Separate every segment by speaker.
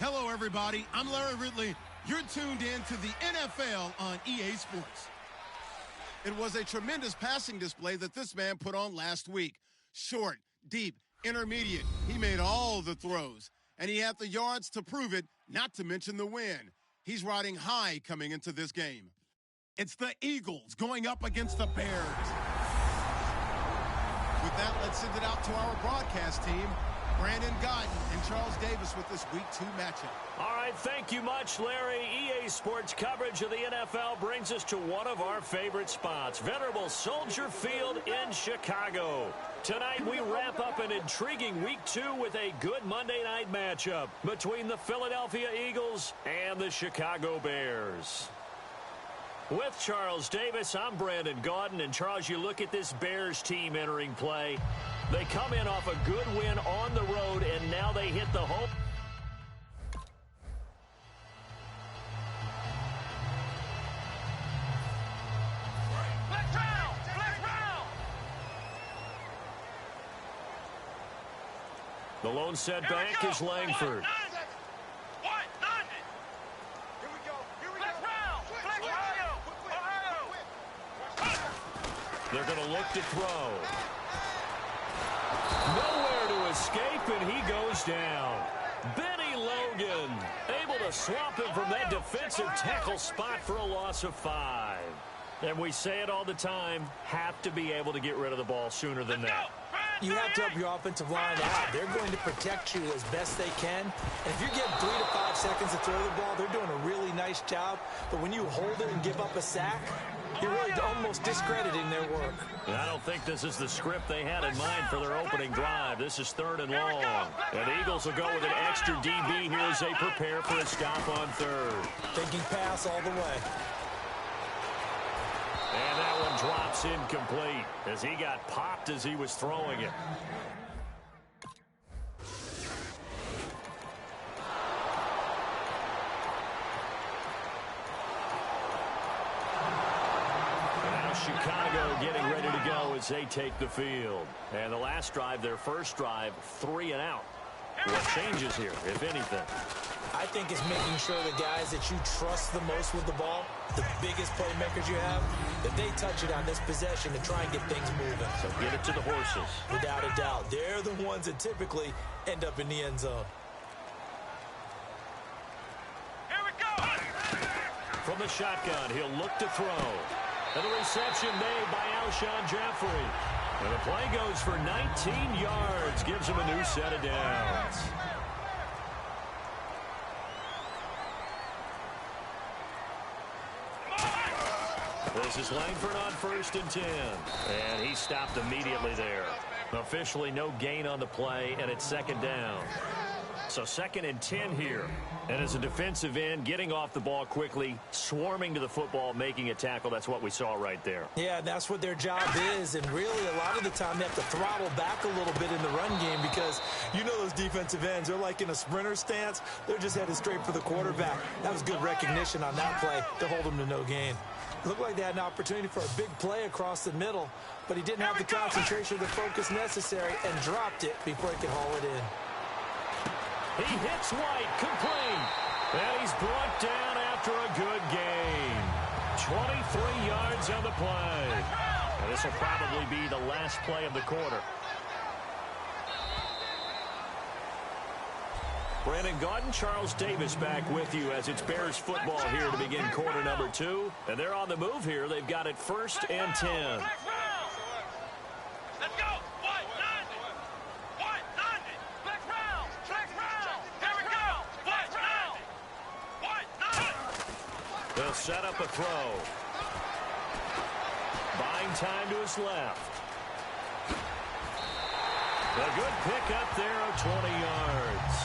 Speaker 1: Hello, everybody. I'm Larry Ridley. You're tuned in to the NFL on EA Sports. It was a tremendous passing display that this man put on last week. Short, deep, intermediate. He made all the throws, and he had the yards to prove it, not to mention the win. He's riding high coming into this game. It's the Eagles going up against the Bears. With that, let's send it out to our broadcast team. Brandon Guyton and Charles Davis with this Week 2 matchup.
Speaker 2: All right, thank you much, Larry. EA Sports coverage of the NFL brings us to one of our favorite spots, venerable Soldier Field in Chicago. Tonight, we wrap up an intriguing Week 2 with a good Monday night matchup between the Philadelphia Eagles and the Chicago Bears. With Charles Davis, I'm Brandon Guyton. And, Charles, you look at this Bears team entering play. They come in off a good win on the road, and now they hit the home.
Speaker 3: Let's round!
Speaker 2: The lone setback is Langford. They're going to look to throw. Nowhere to escape, and he goes down. Benny Logan able to swamp him from that defensive tackle spot for a loss of 5. And we say it all the time, have to be able to get rid of the ball sooner than that.
Speaker 4: You have to help your offensive line out. They're going to protect you as best they can. And if you're getting 3 to 5 seconds to throw the ball, they're doing a really nice job. But when you hold it and give up a sack, you're really almost discrediting their work.
Speaker 2: And I don't think this is the script they had in mind for their opening drive. This is 3rd and long. And the Eagles will go with an extra DB here as they prepare for a stop on 3rd.
Speaker 4: Thinking pass all the way.
Speaker 2: And that one drops incomplete as he got popped as he was throwing it. Chicago getting ready to go as they take the field. And the last drive, their first drive, 3 and out. What changes here, if anything?
Speaker 4: I think it's making sure the guys that you trust the most with the ball, the biggest playmakers you have, that they touch it on this possession to try and get things moving.
Speaker 2: So get it to the horses.
Speaker 4: Without a doubt. They're the ones that typically end up in the end zone.
Speaker 3: Here we go!
Speaker 2: From the shotgun, he'll look to throw. And the reception made by Alshon Jeffrey. And the play goes for 19 yards. Gives him a new set of downs. This is Langford on 1st and 10. And he stopped immediately there. Officially no gain on the play, and it's 2nd down. So 2nd and 10 here. And as a defensive end, getting off the ball quickly, swarming to the football, making a tackle, that's what we saw right there.
Speaker 4: Yeah, that's what their job is. And really, a lot of the time, they have to throttle back a little bit in the run game because you know those defensive ends, they're like in a sprinter stance. They're just headed straight for the quarterback. That was good recognition on that play to hold them to no gain. Looked like they had an opportunity for a big play across the middle, but he didn't have the concentration or the focus necessary and dropped it before he could haul it in.
Speaker 2: He hits White, complete. And he's brought down after a good gain. 23 yards on the play. And this will probably be the last play of the quarter. Brandon Gaudin, Charles Davis back with you as it's Bears football here to begin quarter number 2. And they're on the move here. They've got it 1st and 10.
Speaker 3: Let's go. White, 90. White, 90. Flex round. Flex round. Here we go. Flex round. White, 90.
Speaker 2: They'll set up a throw. Buying time to his left. A good pick up there of 20 yards.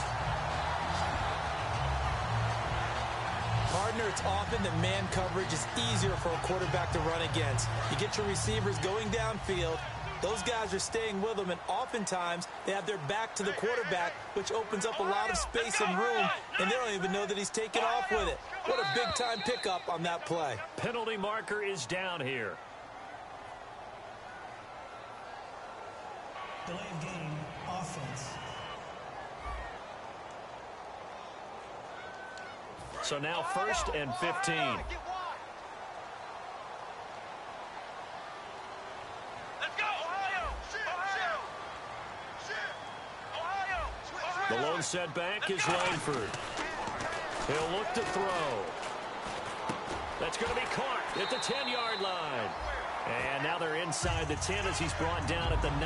Speaker 4: Partner, it's often that man coverage is easier for a quarterback to run against. You get your receivers going downfield. Those guys are staying with them, and oftentimes they have their back to the quarterback, which opens up a lot of space and room, and they don't even know that he's taken off with it. What a big-time pickup on that play.
Speaker 2: Penalty marker is down here.
Speaker 5: Delay of game, offense.
Speaker 2: So now 1st and 15.
Speaker 3: Let's go. Ohio. Ohio.
Speaker 2: The lone setback is Langford. He'll look to throw. That's going to be caught at the 10-yard line. And now they're inside the 10 as he's brought down at the 9.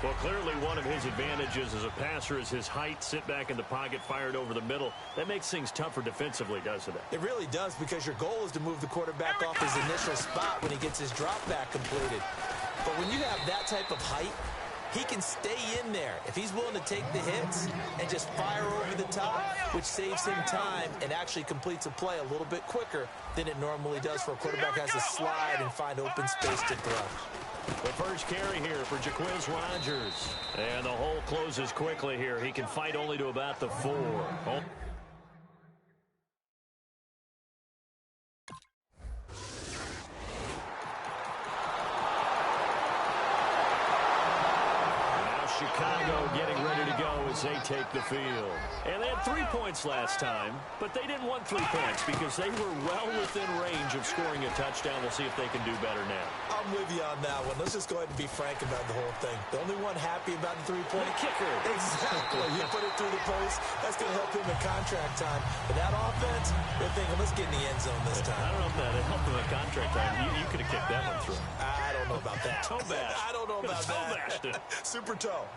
Speaker 2: Well, clearly one of his advantages as a passer is his height, sit back in the pocket, fired over the middle. That makes things tougher defensively, doesn't it?
Speaker 4: It really does, because your goal is to move the quarterback off his initial spot when he gets his drop back completed. But when you have that type of height, he can stay in there if he's willing to take the hits and just fire over the top, which saves him time and actually completes a play a little bit quicker than it normally does for a quarterback who has to slide and find open space to throw.
Speaker 2: The first carry here for Jaquiz Rogers. And the hole closes quickly here. He can fight only to about the 4. Oh. Chicago getting ready to go as they take the field. And they had 3 points last time, but they didn't want 3 points because they were well within range of scoring a touchdown. We'll see if they can do better now.
Speaker 4: I'm with you on that one. Let's just go ahead and be frank about the whole thing. The only one happy about the 3-point
Speaker 2: kicker.
Speaker 4: Exactly. You put it through the post. That's going to help him in contract time. But that offense, they're thinking, let's get in the end zone this time.
Speaker 2: I don't know if that helped him in contract time. You could have kicked that one through.
Speaker 4: I don't know about that.
Speaker 2: Toe bash.
Speaker 4: I don't know about that. Super toe.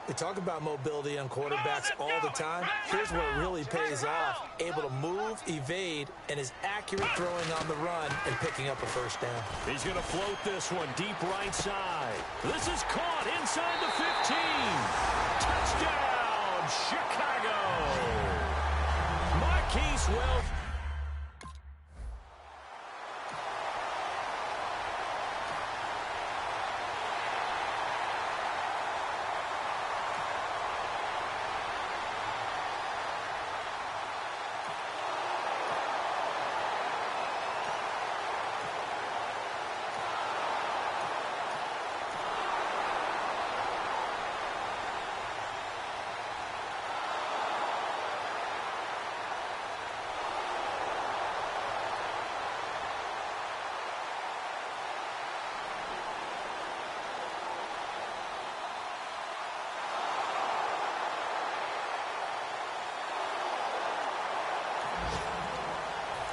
Speaker 4: We talk about mobility on quarterbacks all the time. Here's where it really pays off. Able to move, evade, and is accurate throwing on the run and picking up a first down.
Speaker 2: He's going to float this one deep right side. This is caught inside the 15. Touchdown, Chicago. Marquise Wells.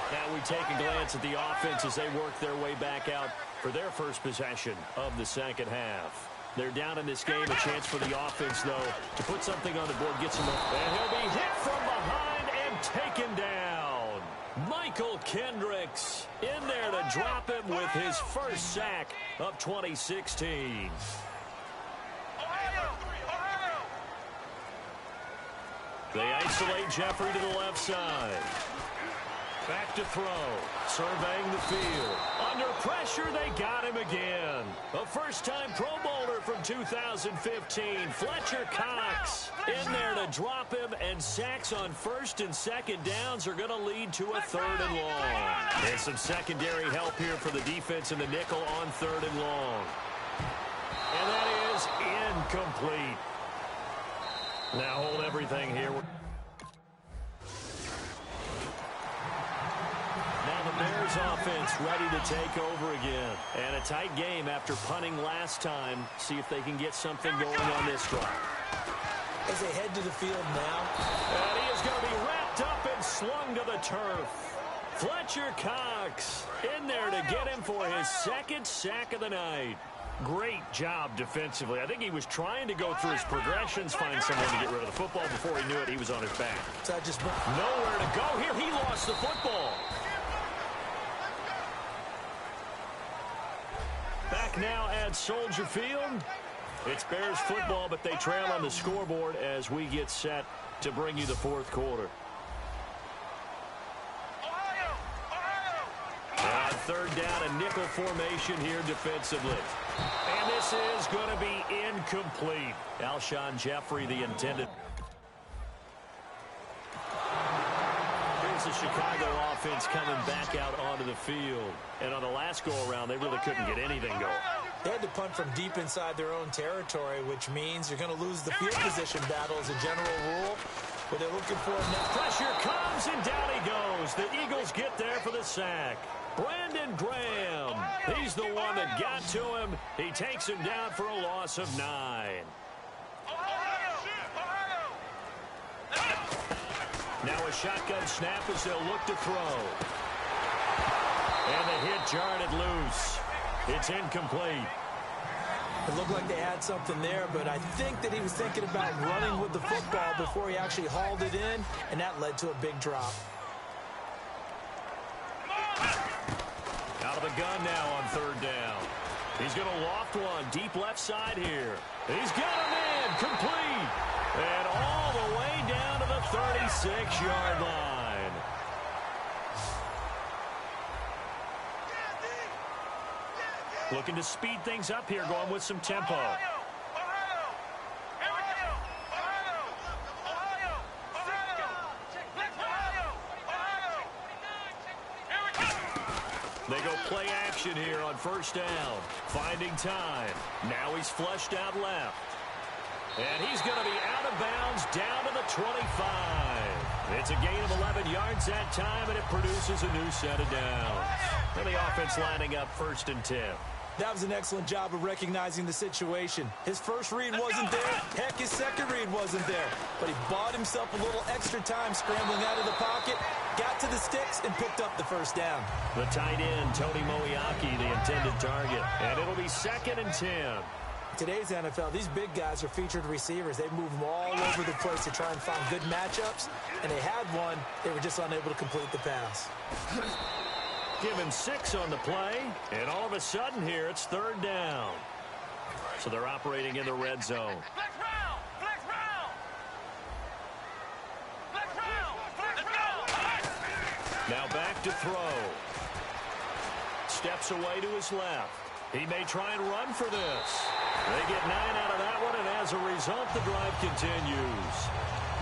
Speaker 2: Now we take a glance at the offense as they work their way back out for their first possession of the second half. They're down in this game. A chance for the offense, though, to put something on the board, get some up. And he'll be hit from behind and taken down. Michael Kendricks in there to drop him with his first sack of 2016. They isolate Jeffrey to the left side. Back to throw. Surveying the field. Under pressure, they got him again. A first-time Pro Bowler from 2015, Fletcher Cox. In there to drop him, and sacks on first and second downs are going to lead to a third and long. And some secondary help here for the defense in the nickel on third and long. And that is incomplete. Now hold everything here. Bears offense ready to take over again. And a tight game after punting last time. See if they can get something going on this drive.
Speaker 4: As they head to the field now.
Speaker 2: And he is going to be wrapped up and slung to the turf. Fletcher Cox in there to get him for his second sack of the night. Great job defensively. I think he was trying to go through his progressions, find someone to get rid of the football. Before he knew it, he was on his back.
Speaker 4: So just
Speaker 2: nowhere to go here. He lost the football. Back now at Soldier Field. It's Bears football, but they trail on the scoreboard as we get set to bring you the fourth quarter. On third down, a nickel formation here defensively. And this is going to be incomplete. Alshon Jeffrey, the intended. Here's the Chicago offense coming back out onto the field. And on the last go-around, they really couldn't get anything going.
Speaker 4: They had to punt from deep inside their own territory, which means you're going to lose the field position battle as a general rule. But they're looking for net
Speaker 2: pressure comes, and down he goes. The Eagles get there for the sack. Brandon Graham, he's the one that got to him. He takes him down for a loss of 9. Now a shotgun snap as they'll look to throw. And the hit jarred it loose. It's incomplete.
Speaker 4: It looked like they had something there, but I think that he was thinking about running with the football before he actually hauled it in, and that led to a big drop.
Speaker 2: Out of the gun now on third down. He's going to loft one deep left side here. He's got him in, complete. And all the way down to the 36-yard line. Looking to speed things up here, going with some tempo. They go play action here on first down. Finding time. Now he's flushed out left. And he's going to be out of bounds down to the 25. It's a gain of 11 yards that time, and it produces a new set of downs. And the offense lining up 1st and 10.
Speaker 4: That was an excellent job of recognizing the situation. His first read wasn't there. Heck, his second read wasn't there. But he bought himself a little extra time scrambling out of the pocket, got to the sticks, and picked up the first down.
Speaker 2: The tight end, Tony Moeaki, the intended target. And it'll be 2nd and 10.
Speaker 4: Today's NFL, these big guys are featured receivers. They move them all over the place to try and find good matchups. And they had one. They were just unable to complete the pass.
Speaker 2: Give him 6 on the play, and all of a sudden here, it's 3rd down. So they're operating in the red zone.
Speaker 3: Flex round! Flex round! Flex round! Let's go!
Speaker 2: Now back to throw. Steps away to his left. He may try and run for this. They get 9 out of that one, and as a result, the drive continues.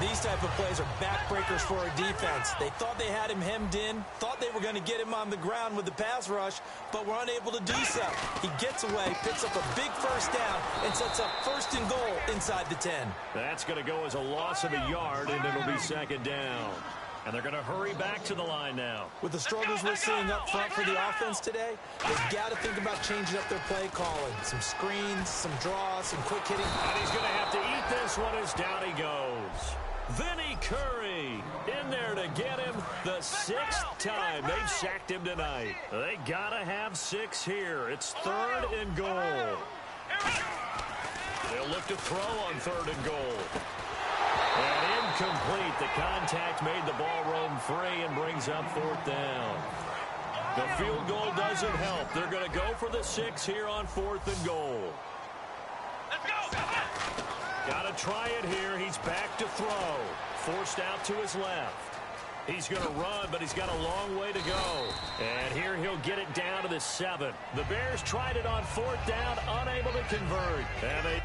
Speaker 4: These type of plays are backbreakers for a defense. They thought they had him hemmed in, thought they were going to get him on the ground with the pass rush, but were unable to do so. He gets away, picks up a big first down, and sets up 1st and goal inside the 10.
Speaker 2: That's going to go as a loss of a yard, and it'll be 2nd down. And they're going to hurry back to the line now.
Speaker 4: With the struggles we're seeing up front for the offense today, they've got to think about changing up their play calling. Some screens, some draws, some quick hitting.
Speaker 2: And he's going to have to eat this one as down he goes. Vinny Curry in there to get him the 6th time they've sacked him tonight. They got to have 6 here. It's 3rd and goal. They'll look to throw on 3rd and goal. And incomplete. The contact made the ball roam free and brings up 4th down. The field goal doesn't help. They're going to go for the 6 here on 4th and goal.
Speaker 3: Let's go!
Speaker 2: Got to try it here. He's back to throw. forced out to his left. He's going to run, but he's got a long way to go. And here he'll get it down to the 7. The Bears tried it on 4th down, unable to convert. And they